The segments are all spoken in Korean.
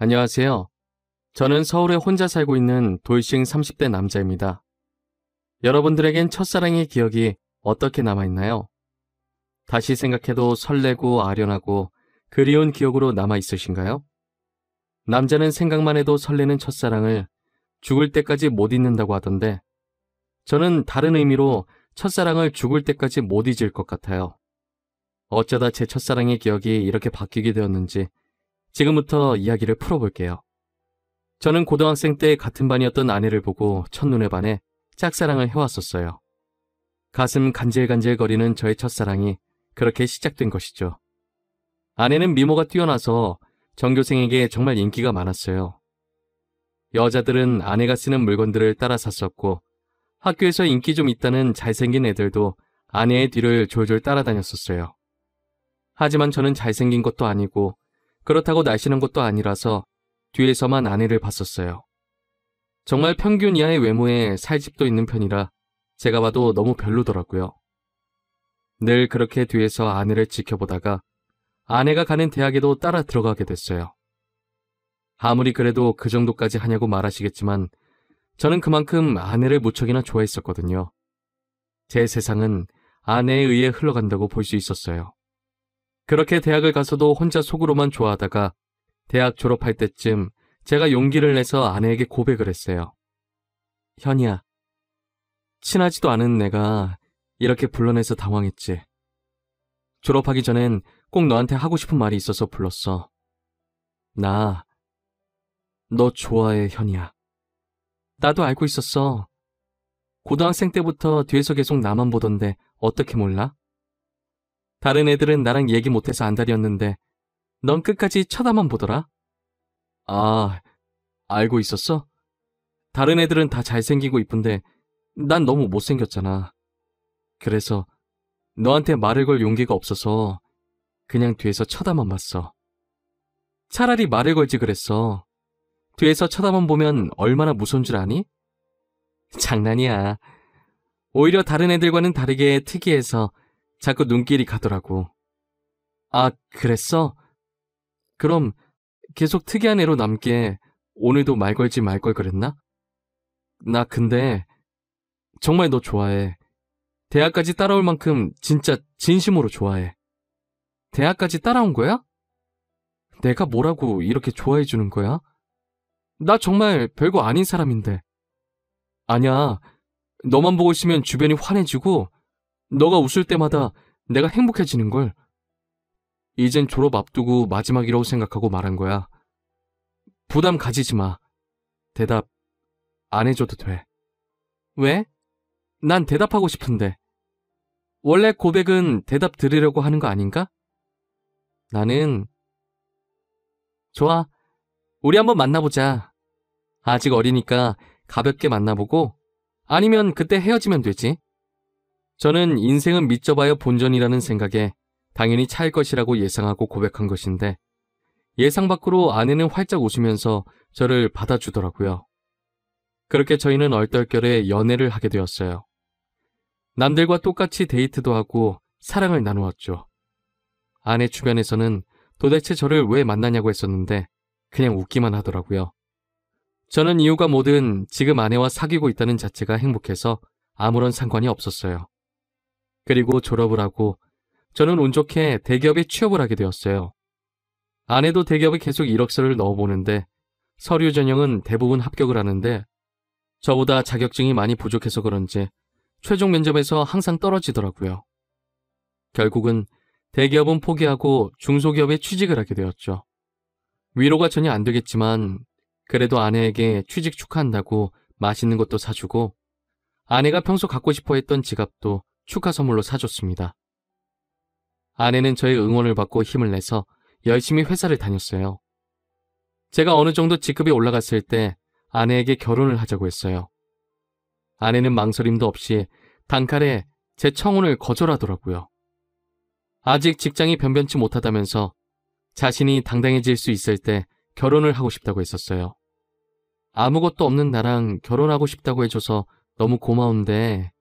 안녕하세요. 저는 서울에 혼자 살고 있는 돌싱 30대 남자입니다. 여러분들에겐 첫사랑의 기억이 어떻게 남아있나요? 다시 생각해도 설레고 아련하고 그리운 기억으로 남아있으신가요? 남자는 생각만 해도 설레는 첫사랑을 죽을 때까지 못 잊는다고 하던데 저는 다른 의미로 첫사랑을 죽을 때까지 못 잊을 것 같아요. 어쩌다 제 첫사랑의 기억이 이렇게 바뀌게 되었는지 지금부터 이야기를 풀어볼게요. 저는 고등학생 때 같은 반이었던 아내를 보고 첫눈에 반해 짝사랑을 해왔었어요. 가슴 간질간질거리는 저의 첫사랑이 그렇게 시작된 것이죠. 아내는 미모가 뛰어나서 전교생에게 정말 인기가 많았어요. 여자들은 아내가 쓰는 물건들을 따라 샀었고 학교에서 인기 좀 있다는 잘생긴 애들도 아내의 뒤를 졸졸 따라다녔었어요. 하지만 저는 잘생긴 것도 아니고 그렇다고 날씬한 것도 아니라서 뒤에서만 아내를 봤었어요. 정말 평균 이하의 외모에 살집도 있는 편이라 제가 봐도 너무 별로더라고요. 늘 그렇게 뒤에서 아내를 지켜보다가 아내가 가는 대학에도 따라 들어가게 됐어요. 아무리 그래도 그 정도까지 하냐고 말하시겠지만 저는 그만큼 아내를 무척이나 좋아했었거든요. 제 세상은 아내에 의해 흘러간다고 볼 수 있었어요. 그렇게 대학을 가서도 혼자 속으로만 좋아하다가 대학 졸업할 때쯤 제가 용기를 내서 아내에게 고백을 했어요. 현이야, 친하지도 않은 내가 이렇게 불러내서 당황했지. 졸업하기 전엔 꼭 너한테 하고 싶은 말이 있어서 불렀어. 나, 너 좋아해, 현이야. 나도 알고 있었어. 고등학생 때부터 뒤에서 계속 나만 보던데 어떻게 몰라? 다른 애들은 나랑 얘기 못해서 안달이었는데 넌 끝까지 쳐다만 보더라? 아, 알고 있었어? 다른 애들은 다 잘생기고 이쁜데 난 너무 못생겼잖아. 그래서 너한테 말을 걸 용기가 없어서 그냥 뒤에서 쳐다만 봤어. 차라리 말을 걸지 그랬어. 뒤에서 쳐다만 보면 얼마나 무서운 줄 아니? 장난이야. 오히려 다른 애들과는 다르게 특이해서 자꾸 눈길이 가더라고. 아, 그랬어? 그럼 계속 특이한 애로 남게 오늘도 말 걸지 말 걸 그랬나? 나 근데 정말 너 좋아해. 대학까지 따라올 만큼 진짜 진심으로 좋아해. 대학까지 따라온 거야? 내가 뭐라고 이렇게 좋아해 주는 거야? 나 정말 별거 아닌 사람인데. 아니야. 너만 보고 있으면 주변이 환해지고 너가 웃을 때마다 내가 행복해지는걸. 이젠 졸업 앞두고 마지막이라고 생각하고 말한 거야. 부담 가지지 마. 대답 안 해줘도 돼. 왜? 난 대답하고 싶은데. 원래 고백은 대답 들으려고 하는 거 아닌가? 나는 좋아. 우리 한번 만나보자. 아직 어리니까 가볍게 만나보고 아니면 그때 헤어지면 되지. 저는 인생은 믿져봐야 본전이라는 생각에 당연히 차일 것이라고 예상하고 고백한 것인데 예상 밖으로 아내는 활짝 웃으면서 저를 받아주더라고요. 그렇게 저희는 얼떨결에 연애를 하게 되었어요. 남들과 똑같이 데이트도 하고 사랑을 나누었죠. 아내 주변에서는 도대체 저를 왜 만나냐고 했었는데 그냥 웃기만 하더라고요. 저는 이유가 뭐든 지금 아내와 사귀고 있다는 자체가 행복해서 아무런 상관이 없었어요. 그리고 졸업을 하고 저는 운 좋게 대기업에 취업을 하게 되었어요. 아내도 대기업에 계속 이력서를 넣어보는데 서류 전형은 대부분 합격을 하는데 저보다 자격증이 많이 부족해서 그런지 최종 면접에서 항상 떨어지더라고요. 결국은 대기업은 포기하고 중소기업에 취직을 하게 되었죠. 위로가 전혀 안 되겠지만 그래도 아내에게 취직 축하한다고 맛있는 것도 사주고 아내가 평소 갖고 싶어 했던 지갑도 축하 선물로 사줬습니다. 아내는 저의 응원을 받고 힘을 내서 열심히 회사를 다녔어요. 제가 어느 정도 직급이 올라갔을 때 아내에게 결혼을 하자고 했어요. 아내는 망설임도 없이 단칼에 제 청혼을 거절하더라고요. 아직 직장이 변변치 못하다면서 자신이 당당해질 수 있을 때 결혼을 하고 싶다고 했었어요. 아무것도 없는 나랑 결혼하고 싶다고 해줘서 너무 고마운데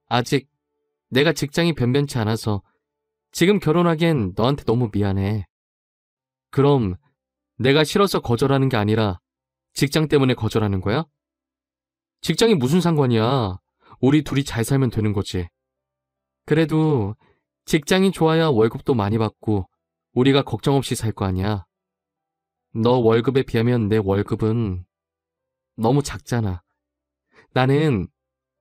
아직 내가 직장이 변변치 않아서 지금 결혼하기엔 너한테 너무 미안해. 그럼 내가 싫어서 거절하는 게 아니라 직장 때문에 거절하는 거야? 직장이 무슨 상관이야. 우리 둘이 잘 살면 되는 거지. 그래도 직장이 좋아야 월급도 많이 받고 우리가 걱정 없이 살 거 아니야. 너 월급에 비하면 내 월급은 너무 작잖아. 나는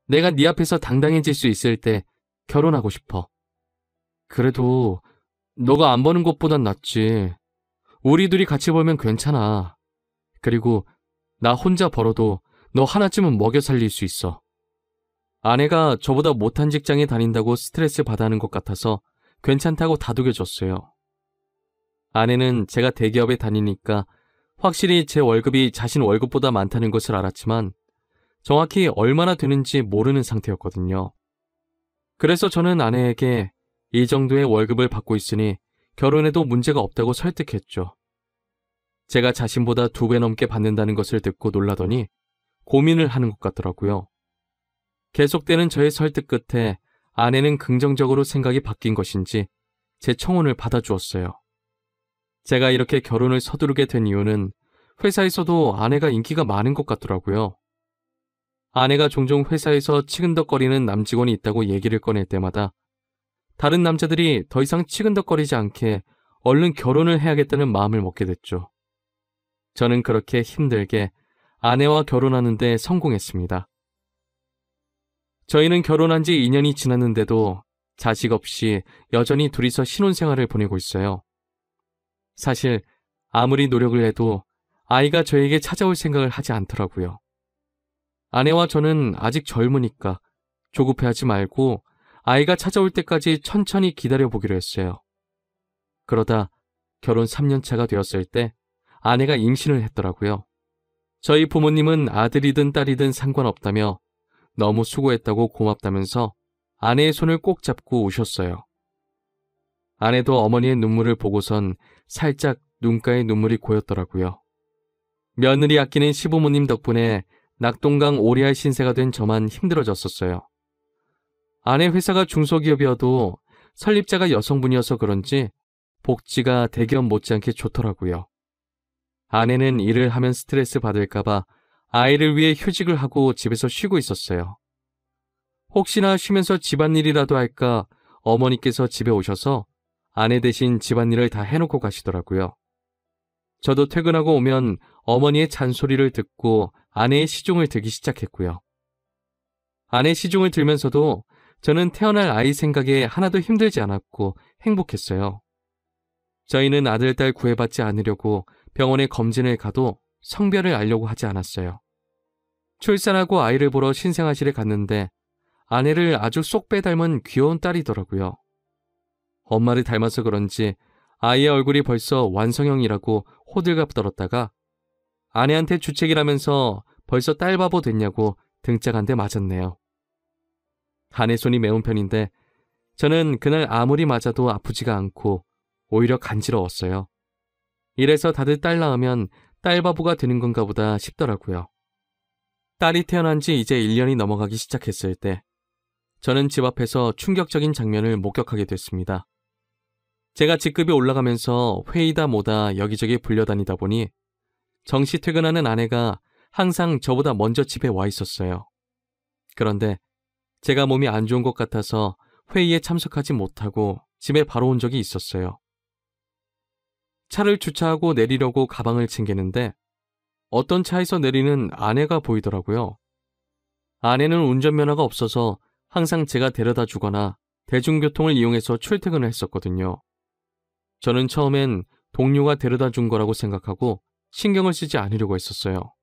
내가 네 앞에서 당당해질 수 있을 때 결혼하고 싶어. 그래도 너가 안 버는 것보단 낫지. 우리 둘이 같이 벌면 괜찮아. 그리고 나 혼자 벌어도 너 하나쯤은 먹여 살릴 수 있어. 아내가 저보다 못한 직장에 다닌다고 스트레스 받아 하는 것 같아서 괜찮다고 다독여줬어요. 아내는 제가 대기업에 다니니까 확실히 제 월급이 자신 월급보다 많다는 것을 알았지만 정확히 얼마나 되는지 모르는 상태였거든요. 그래서 저는 아내에게 이 정도의 월급을 받고 있으니 결혼해도 문제가 없다고 설득했죠. 제가 자신보다 2배 넘게 받는다는 것을 듣고 놀라더니 고민을 하는 것 같더라고요. 계속되는 저의 설득 끝에 아내는 긍정적으로 생각이 바뀐 것인지 제 청혼을 받아주었어요. 제가 이렇게 결혼을 서두르게 된 이유는 회사에서도 아내가 인기가 많은 것 같더라고요. 아내가 종종 회사에서 치근덕거리는 남직원이 있다고 얘기를 꺼낼 때마다 다른 남자들이 더 이상 치근덕거리지 않게 얼른 결혼을 해야겠다는 마음을 먹게 됐죠. 저는 그렇게 힘들게 아내와 결혼하는 데 성공했습니다. 저희는 결혼한 지 2년이 지났는데도 자식 없이 여전히 둘이서 신혼생활을 보내고 있어요. 사실 아무리 노력을 해도 아이가 저에게 찾아올 생각을 하지 않더라고요. 아내와 저는 아직 젊으니까 조급해하지 말고 아이가 찾아올 때까지 천천히 기다려보기로 했어요. 그러다 결혼 3년 차가 되었을 때 아내가 임신을 했더라고요. 저희 부모님은 아들이든 딸이든 상관없다며 너무 수고했다고 고맙다면서 아내의 손을 꼭 잡고 우셨어요. 아내도 어머니의 눈물을 보고선 살짝 눈가에 눈물이 고였더라고요. 며느리 아끼는 시부모님 덕분에 낙동강 오리알 신세가 된 저만 힘들어졌었어요. 아내 회사가 중소기업이어도 설립자가 여성분이어서 그런지 복지가 대기업 못지않게 좋더라고요. 아내는 일을 하면 스트레스 받을까봐 아이를 위해 휴직을 하고 집에서 쉬고 있었어요. 혹시나 쉬면서 집안일이라도 할까 어머니께서 집에 오셔서 아내 대신 집안일을 다 해놓고 가시더라고요. 저도 퇴근하고 오면 어머니의 잔소리를 듣고 아내의 시중을 들기 시작했고요. 아내 시중을 들면서도 저는 태어날 아이 생각에 하나도 힘들지 않았고 행복했어요. 저희는 아들, 딸 구애받지 않으려고 병원에 검진을 가도 성별을 알려고 하지 않았어요. 출산하고 아이를 보러 신생아실에 갔는데 아내를 아주 쏙 빼닮은 귀여운 딸이더라고요. 엄마를 닮아서 그런지 아이의 얼굴이 벌써 완성형이라고 호들갑 떨었다가 아내한테 주책이라면서 벌써 딸바보 됐냐고 등짝 한 대 맞았네요. 아내 손이 매운 편인데 저는 그날 아무리 맞아도 아프지가 않고 오히려 간지러웠어요. 이래서 다들 딸 낳으면 딸바보가 되는 건가 보다 싶더라고요. 딸이 태어난 지 이제 1년이 넘어가기 시작했을 때 저는 집 앞에서 충격적인 장면을 목격하게 됐습니다. 제가 직급이 올라가면서 회의다 뭐다 여기저기 불려다니다 보니 정시 퇴근하는 아내가 항상 저보다 먼저 집에 와 있었어요. 그런데 제가 몸이 안 좋은 것 같아서 회의에 참석하지 못하고 집에 바로 온 적이 있었어요. 차를 주차하고 내리려고 가방을 챙기는데 어떤 차에서 내리는 아내가 보이더라고요. 아내는 운전면허가 없어서 항상 제가 데려다 주거나 대중교통을 이용해서 출퇴근을 했었거든요. 저는 처음엔 동료가 데려다 준 거라고 생각하고 신경을 쓰지 않으려고 했었어요.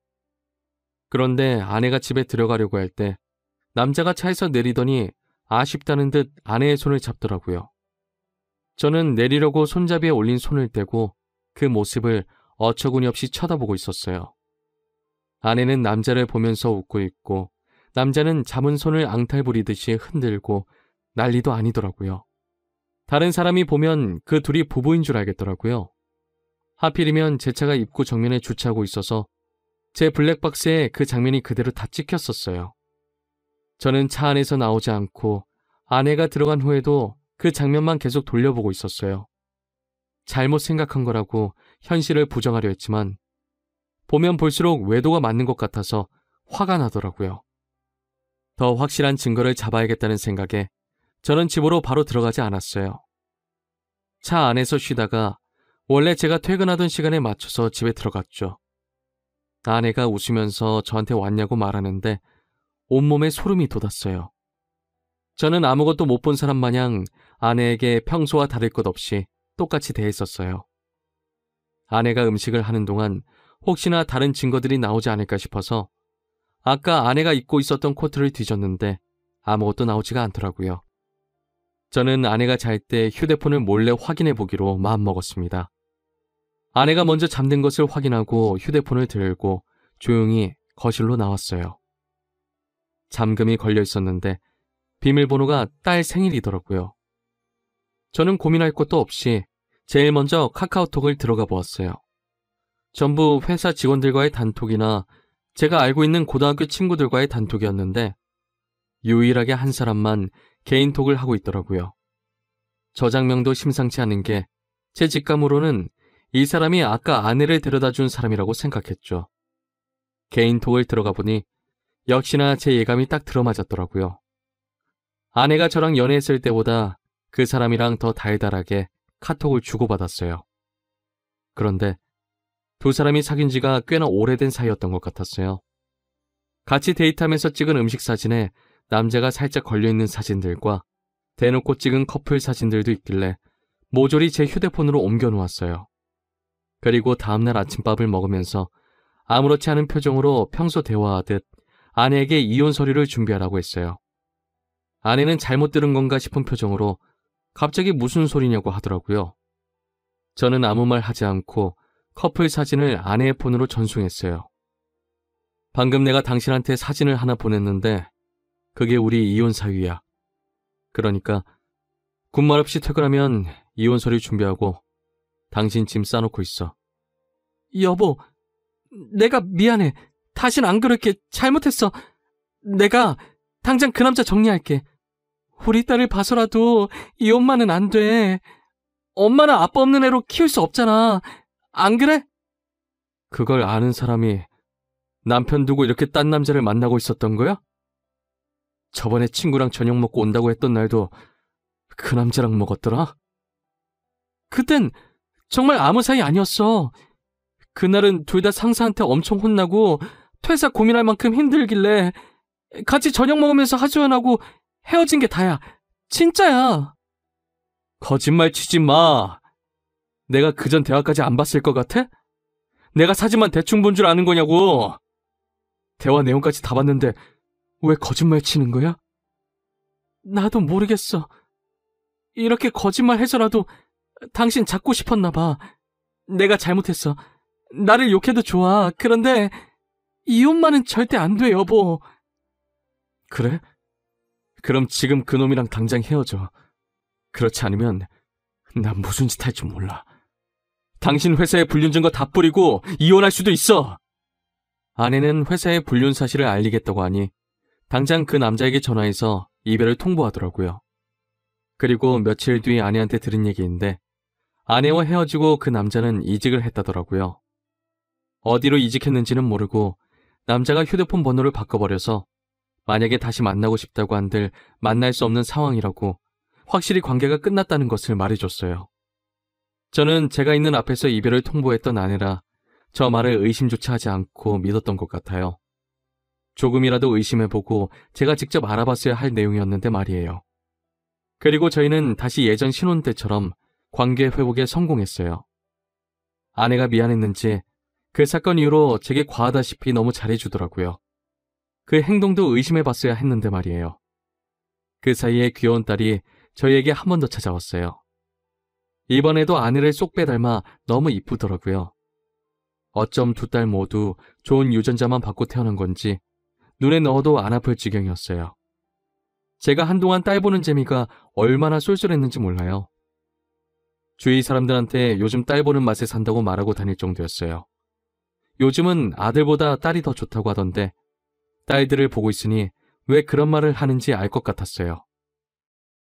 그런데 아내가 집에 들어가려고 할 때 남자가 차에서 내리더니 아쉽다는 듯 아내의 손을 잡더라고요. 저는 내리려고 손잡이에 올린 손을 떼고 그 모습을 어처구니 없이 쳐다보고 있었어요. 아내는 남자를 보면서 웃고 있고 남자는 잡은 손을 앙탈 부리듯이 흔들고 난리도 아니더라고요. 다른 사람이 보면 그 둘이 부부인 줄 알겠더라고요. 하필이면 제 차가 입구 정면에 주차하고 있어서 제 블랙박스에 그 장면이 그대로 다 찍혔었어요. 저는 차 안에서 나오지 않고 아내가 들어간 후에도 그 장면만 계속 돌려보고 있었어요. 잘못 생각한 거라고 현실을 부정하려 했지만 보면 볼수록 외도가 맞는 것 같아서 화가 나더라고요. 더 확실한 증거를 잡아야겠다는 생각에 저는 집으로 바로 들어가지 않았어요. 차 안에서 쉬다가 원래 제가 퇴근하던 시간에 맞춰서 집에 들어갔죠. 아내가 웃으면서 저한테 왔냐고 말하는데 온몸에 소름이 돋았어요. 저는 아무것도 못 본 사람 마냥 아내에게 평소와 다를 것 없이 똑같이 대했었어요. 아내가 음식을 하는 동안 혹시나 다른 증거들이 나오지 않을까 싶어서 아까 아내가 입고 있었던 코트를 뒤졌는데 아무것도 나오지가 않더라고요. 저는 아내가 잘 때 휴대폰을 몰래 확인해 보기로 마음먹었습니다. 아내가 먼저 잠든 것을 확인하고 휴대폰을 들고 조용히 거실로 나왔어요. 잠금이 걸려 있었는데 비밀번호가 딸 생일이더라고요. 저는 고민할 것도 없이 제일 먼저 카카오톡을 들어가 보았어요. 전부 회사 직원들과의 단톡이나 제가 알고 있는 고등학교 친구들과의 단톡이었는데 유일하게 한 사람만 개인톡을 하고 있더라고요. 저장명도 심상치 않은 게 제 직감으로는 이 사람이 아까 아내를 데려다 준 사람이라고 생각했죠. 개인톡을 들어가 보니 역시나 제 예감이 딱 들어맞았더라고요. 아내가 저랑 연애했을 때보다 그 사람이랑 더 달달하게 카톡을 주고받았어요. 그런데 두 사람이 사귄 지가 꽤나 오래된 사이였던 것 같았어요. 같이 데이트하면서 찍은 음식 사진에 남자가 살짝 걸려있는 사진들과 대놓고 찍은 커플 사진들도 있길래 모조리 제 휴대폰으로 옮겨놓았어요. 그리고 다음날 아침밥을 먹으면서 아무렇지 않은 표정으로 평소 대화하듯 아내에게 이혼 서류를 준비하라고 했어요. 아내는 잘못 들은 건가 싶은 표정으로 갑자기 무슨 소리냐고 하더라고요. 저는 아무 말 하지 않고 커플 사진을 아내의 폰으로 전송했어요. 방금 내가 당신한테 사진을 하나 보냈는데 그게 우리 이혼 사유야. 그러니까 군말 없이 퇴근하면 이혼 서류 준비하고 당신 짐 싸놓고 있어. 여보, 내가 미안해. 다신 안 그럴게. 잘못했어. 내가 당장 그 남자 정리할게. 우리 딸을 봐서라도 이 엄마는 안 돼. 엄마는 아빠 없는 애로 키울 수 없잖아. 안 그래? 그걸 아는 사람이 남편 두고 이렇게 딴 남자를 만나고 있었던 거야? 저번에 친구랑 저녁 먹고 온다고 했던 날도 그 남자랑 먹었더라? 그땐 정말 아무 사이 아니었어. 그날은 둘 다 상사한테 엄청 혼나고 퇴사 고민할 만큼 힘들길래 같이 저녁 먹으면서 하소연하고 헤어진 게 다야. 진짜야. 거짓말 치지 마. 내가 그전 대화까지 안 봤을 것 같아? 내가 사진만 대충 본 줄 아는 거냐고. 대화 내용까지 다 봤는데 왜 거짓말 치는 거야? 나도 모르겠어. 이렇게 거짓말 해서라도 당신 잡고 싶었나 봐. 내가 잘못했어. 나를 욕해도 좋아. 그런데 이혼만은 절대 안 돼, 여보. 그래? 그럼 지금 그놈이랑 당장 헤어져. 그렇지 않으면 난 무슨 짓 할지 몰라. 당신 회사에 불륜 증거 다 뿌리고 이혼할 수도 있어. 아내는 회사에 불륜 사실을 알리겠다고 하니 당장 그 남자에게 전화해서 이별을 통보하더라고요. 그리고 며칠 뒤 아내한테 들은 얘기인데 아내와 헤어지고 그 남자는 이직을 했다더라고요. 어디로 이직했는지는 모르고 남자가 휴대폰 번호를 바꿔버려서 만약에 다시 만나고 싶다고 한들 만날 수 없는 상황이라고 확실히 관계가 끝났다는 것을 말해줬어요. 저는 제가 있는 앞에서 이별을 통보했던 아내라 저 말을 의심조차 하지 않고 믿었던 것 같아요. 조금이라도 의심해보고 제가 직접 알아봤어야 할 내용이었는데 말이에요. 그리고 저희는 다시 예전 신혼 때처럼 관계 회복에 성공했어요. 아내가 미안했는지 그 사건 이후로 제게 과하다시피 너무 잘해주더라고요. 그 행동도 의심해봤어야 했는데 말이에요. 그 사이에 귀여운 딸이 저희에게 한 번 더 찾아왔어요. 이번에도 아내를 쏙 빼닮아 너무 이쁘더라고요. 어쩜 두 딸 모두 좋은 유전자만 받고 태어난 건지 눈에 넣어도 안 아플 지경이었어요. 제가 한동안 딸 보는 재미가 얼마나 쏠쏠했는지 몰라요. 주위 사람들한테 요즘 딸 보는 맛에 산다고 말하고 다닐 정도였어요. 요즘은 아들보다 딸이 더 좋다고 하던데 딸들을 보고 있으니 왜 그런 말을 하는지 알 것 같았어요.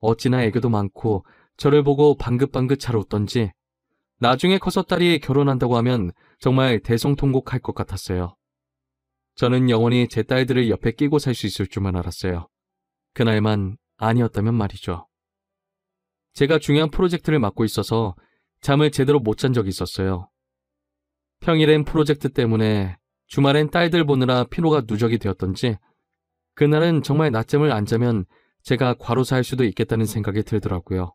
어찌나 애교도 많고 저를 보고 방긋방긋 잘 웃던지 나중에 커서 딸이 결혼한다고 하면 정말 대성통곡할 것 같았어요. 저는 영원히 제 딸들을 옆에 끼고 살 수 있을 줄만 알았어요. 그날만 아니었다면 말이죠. 제가 중요한 프로젝트를 맡고 있어서 잠을 제대로 못 잔 적이 있었어요. 평일엔 프로젝트 때문에 주말엔 딸들 보느라 피로가 누적이 되었던지 그날은 정말 낮잠을 안 자면 제가 과로사할 수도 있겠다는 생각이 들더라고요.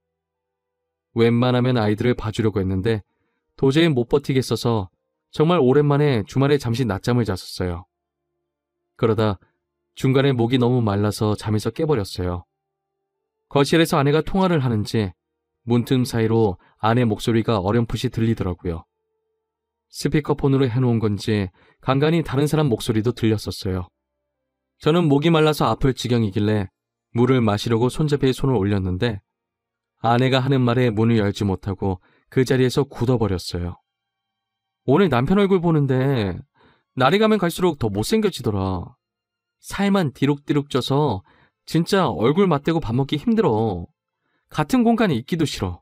웬만하면 아이들을 봐주려고 했는데 도저히 못 버티겠어서 정말 오랜만에 주말에 잠시 낮잠을 잤었어요. 그러다 중간에 목이 너무 말라서 잠에서 깨버렸어요. 거실에서 아내가 통화를 하는지 문틈 사이로 아내 목소리가 어렴풋이 들리더라고요. 스피커폰으로 해놓은 건지 간간히 다른 사람 목소리도 들렸었어요. 저는 목이 말라서 아플 지경이길래 물을 마시려고 손잡이에 손을 올렸는데 아내가 하는 말에 문을 열지 못하고 그 자리에서 굳어버렸어요. 오늘 남편 얼굴 보는데 날이 가면 갈수록 더 못생겨지더라. 살만 디룩디룩 쪄서 진짜 얼굴 맞대고 밥 먹기 힘들어. 같은 공간에 있기도 싫어.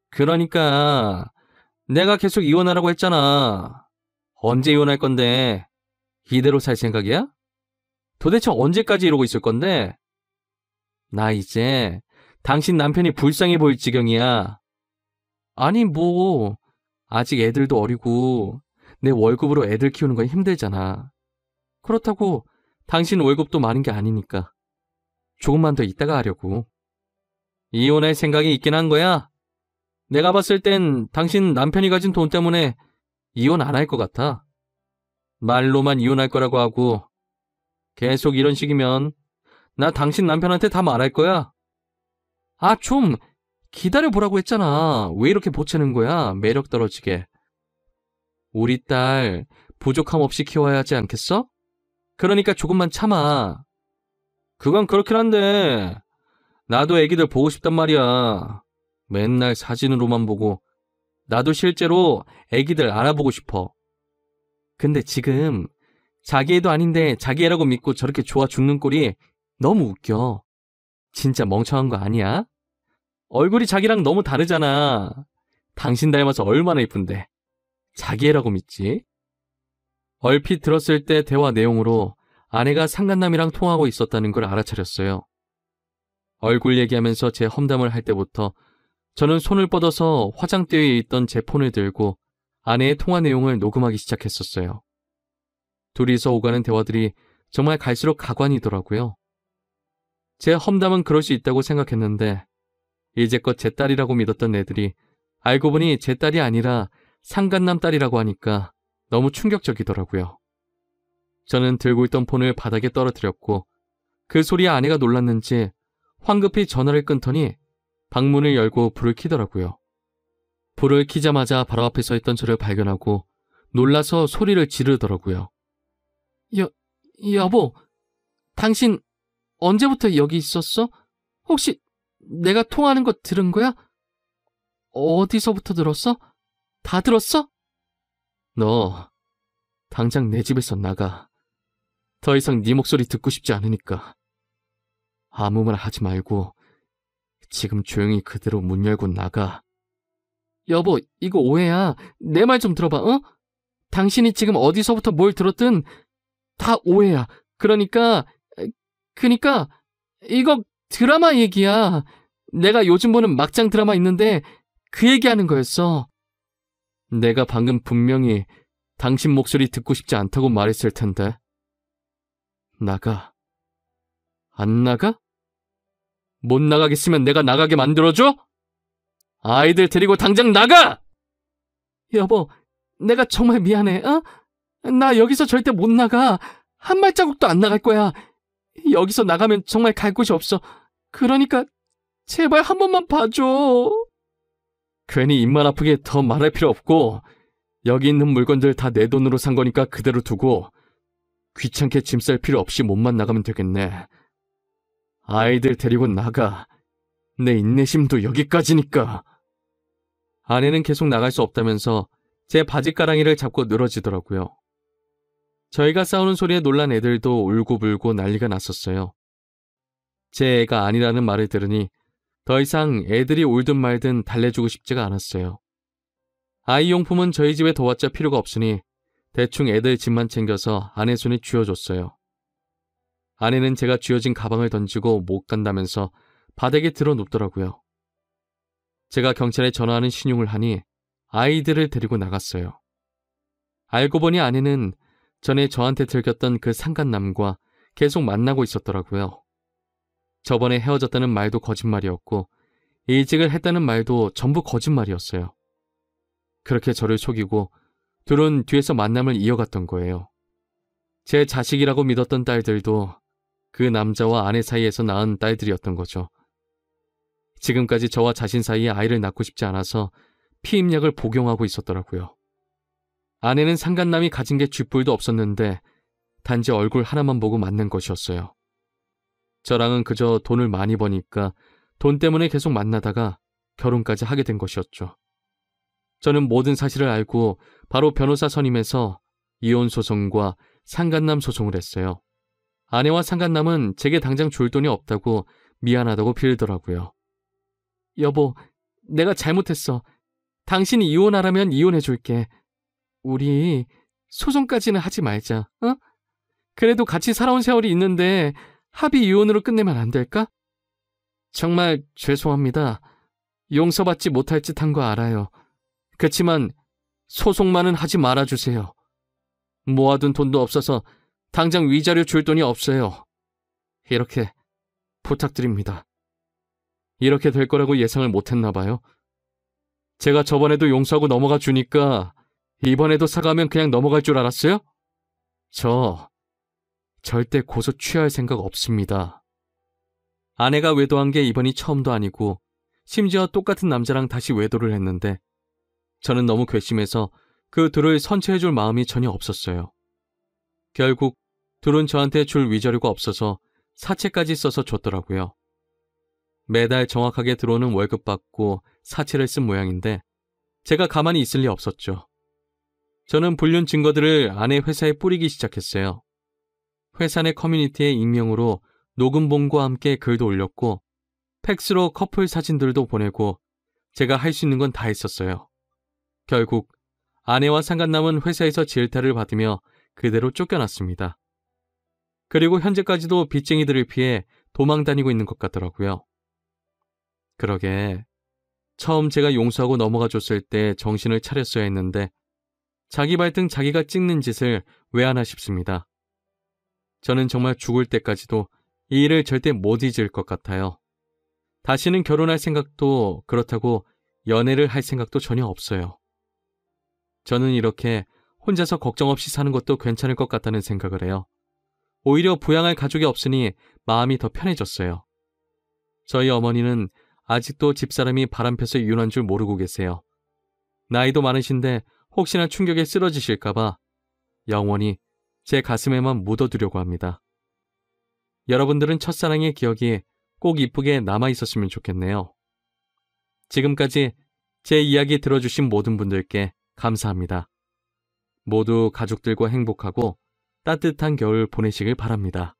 그러니까 내가 계속 이혼하라고 했잖아. 언제 이혼할 건데? 이대로 살 생각이야? 도대체 언제까지 이러고 있을 건데? 나 이제 당신 남편이 불쌍해 보일 지경이야. 아니 뭐 아직 애들도 어리고 내 월급으로 애들 키우는 건 힘들잖아. 그렇다고 당신 월급도 많은 게 아니니까 조금만 더 있다가 하려고. 이혼할 생각이 있긴 한 거야? 내가 봤을 땐 당신 남편이 가진 돈 때문에 이혼 안 할 것 같아. 말로만 이혼할 거라고 하고 계속 이런 식이면 나 당신 남편한테 다 말할 거야. 아, 좀 기다려보라고 했잖아. 왜 이렇게 보채는 거야? 매력 떨어지게. 우리 딸 부족함 없이 키워야 하지 않겠어? 그러니까 조금만 참아. 그건 그렇긴 한데 나도 애기들 보고 싶단 말이야. 맨날 사진으로만 보고 나도 실제로 애기들 알아보고 싶어. 근데 지금 자기 애도 아닌데 자기 애라고 믿고 저렇게 좋아 죽는 꼴이 너무 웃겨. 진짜 멍청한 거 아니야? 얼굴이 자기랑 너무 다르잖아. 당신 닮아서 얼마나 예쁜데. 자기 애라고 믿지? 얼핏 들었을 때 대화 내용으로 아내가 상간남이랑 통화하고 있었다는 걸 알아차렸어요. 얼굴 얘기하면서 제 험담을 할 때부터 저는 손을 뻗어서 화장대에 있던 제 폰을 들고 아내의 통화 내용을 녹음하기 시작했었어요. 둘이서 오가는 대화들이 정말 갈수록 가관이더라고요. 제 험담은 그럴 수 있다고 생각했는데 이제껏 제 딸이라고 믿었던 애들이 알고 보니 제 딸이 아니라 상간남 딸이라고 하니까 너무 충격적이더라고요. 저는 들고 있던 폰을 바닥에 떨어뜨렸고 그 소리에 아내가 놀랐는지 황급히 전화를 끊더니 방문을 열고 불을 켜더라고요. 불을 켜자마자 바로 앞에 서 있던 저를 발견하고 놀라서 소리를 지르더라고요. 여보, 당신 언제부터 여기 있었어? 혹시 내가 통화하는 거 들은 거야? 어디서부터 들었어? 다 들었어? 너 당장 내 집에서 나가. 더 이상 네 목소리 듣고 싶지 않으니까. 아무 말 하지 말고 지금 조용히 그대로 문 열고 나가. 여보, 이거 오해야. 내 말 좀 들어봐, 어? 당신이 지금 어디서부터 뭘 들었든 다 오해야. 그러니까 이거 드라마 얘기야. 내가 요즘 보는 막장 드라마 있는데 그 얘기하는 거였어. 내가 방금 분명히 당신 목소리 듣고 싶지 않다고 말했을 텐데. 나가. 안 나가? 못 나가겠으면 내가 나가게 만들어줘? 아이들 데리고 당장 나가! 여보, 내가 정말 미안해, 어? 나 여기서 절대 못 나가. 한 발자국도 안 나갈 거야. 여기서 나가면 정말 갈 곳이 없어. 그러니까 제발 한 번만 봐줘. 괜히 입만 아프게 더 말할 필요 없고 여기 있는 물건들 다 내 돈으로 산 거니까 그대로 두고 귀찮게 짐 쌀 필요 없이 몸만 나가면 되겠네. 아이들 데리고 나가. 내 인내심도 여기까지니까. 아내는 계속 나갈 수 없다면서 제 바지가랑이를 잡고 늘어지더라고요. 저희가 싸우는 소리에 놀란 애들도 울고불고 난리가 났었어요. 제 애가 아니라는 말을 들으니 더 이상 애들이 울든 말든 달래주고 싶지가 않았어요. 아이용품은 저희 집에 둬왔자 필요가 없으니 대충 애들 집만 챙겨서 아내 손에 쥐어줬어요. 아내는 제가 쥐어진 가방을 던지고 못 간다면서 바닥에 들어 눕더라고요. 제가 경찰에 전화하는 신용을 하니 아이들을 데리고 나갔어요. 알고 보니 아내는 전에 저한테 들켰던 그 상간남과 계속 만나고 있었더라고요. 저번에 헤어졌다는 말도 거짓말이었고 이직을 했다는 말도 전부 거짓말이었어요. 그렇게 저를 속이고 둘은 뒤에서 만남을 이어갔던 거예요. 제 자식이라고 믿었던 딸들도 그 남자와 아내 사이에서 낳은 딸들이었던 거죠. 지금까지 저와 자신 사이에 아이를 낳고 싶지 않아서 피임약을 복용하고 있었더라고요. 아내는 상간남이 가진 게 쥐뿔도 없었는데 단지 얼굴 하나만 보고 만난 것이었어요. 저랑은 그저 돈을 많이 버니까 돈 때문에 계속 만나다가 결혼까지 하게 된 것이었죠. 저는 모든 사실을 알고 바로 변호사 선임해서 이혼 소송과 상간남 소송을 했어요. 아내와 상간남은 제게 당장 줄 돈이 없다고 미안하다고 빌더라고요. 여보, 내가 잘못했어. 당신이 이혼하라면 이혼해줄게. 우리 소송까지는 하지 말자, 어? 그래도 같이 살아온 세월이 있는데 합의 이혼으로 끝내면 안 될까? 정말 죄송합니다. 용서받지 못할 짓 한 거 알아요. 그치만 소송만은 하지 말아주세요. 모아둔 돈도 없어서 당장 위자료 줄 돈이 없어요. 이렇게 부탁드립니다. 이렇게 될 거라고 예상을 못했나 봐요. 제가 저번에도 용서하고 넘어가 주니까 이번에도 사과하면 그냥 넘어갈 줄 알았어요? 저 절대 고소 취할 생각 없습니다. 아내가 외도한 게 이번이 처음도 아니고 심지어 똑같은 남자랑 다시 외도를 했는데 저는 너무 괘씸해서 그 둘을 선처해줄 마음이 전혀 없었어요. 결국 둘은 저한테 줄 위자료가 없어서 사채까지 써서 줬더라고요. 매달 정확하게 들어오는 월급 받고 사채를 쓴 모양인데 제가 가만히 있을 리 없었죠. 저는 불륜 증거들을 아내 회사에 뿌리기 시작했어요. 회사 내 커뮤니티에 익명으로 녹음본과 함께 글도 올렸고 팩스로 커플 사진들도 보내고 제가 할 수 있는 건 다 했었어요. 결국 아내와 상간남은 회사에서 질타를 받으며 그대로 쫓겨났습니다. 그리고 현재까지도 빚쟁이들을 피해 도망 다니고 있는 것 같더라고요. 그러게 처음 제가 용서하고 넘어가 줬을 때 정신을 차렸어야 했는데 자기 발등 자기가 찍는 짓을 왜 하나 싶습니다. 저는 정말 죽을 때까지도 이 일을 절대 못 잊을 것 같아요. 다시는 결혼할 생각도 그렇다고 연애를 할 생각도 전혀 없어요. 저는 이렇게 혼자서 걱정 없이 사는 것도 괜찮을 것 같다는 생각을 해요. 오히려 부양할 가족이 없으니 마음이 더 편해졌어요. 저희 어머니는 아직도 집사람이 바람펴서 이혼한 줄 모르고 계세요. 나이도 많으신데 혹시나 충격에 쓰러지실까봐 영원히 제 가슴에만 묻어두려고 합니다. 여러분들은 첫사랑의 기억이 꼭 이쁘게 남아있었으면 좋겠네요. 지금까지 제 이야기 들어주신 모든 분들께 감사합니다. 모두 가족들과 행복하고 따뜻한 겨울 보내시길 바랍니다.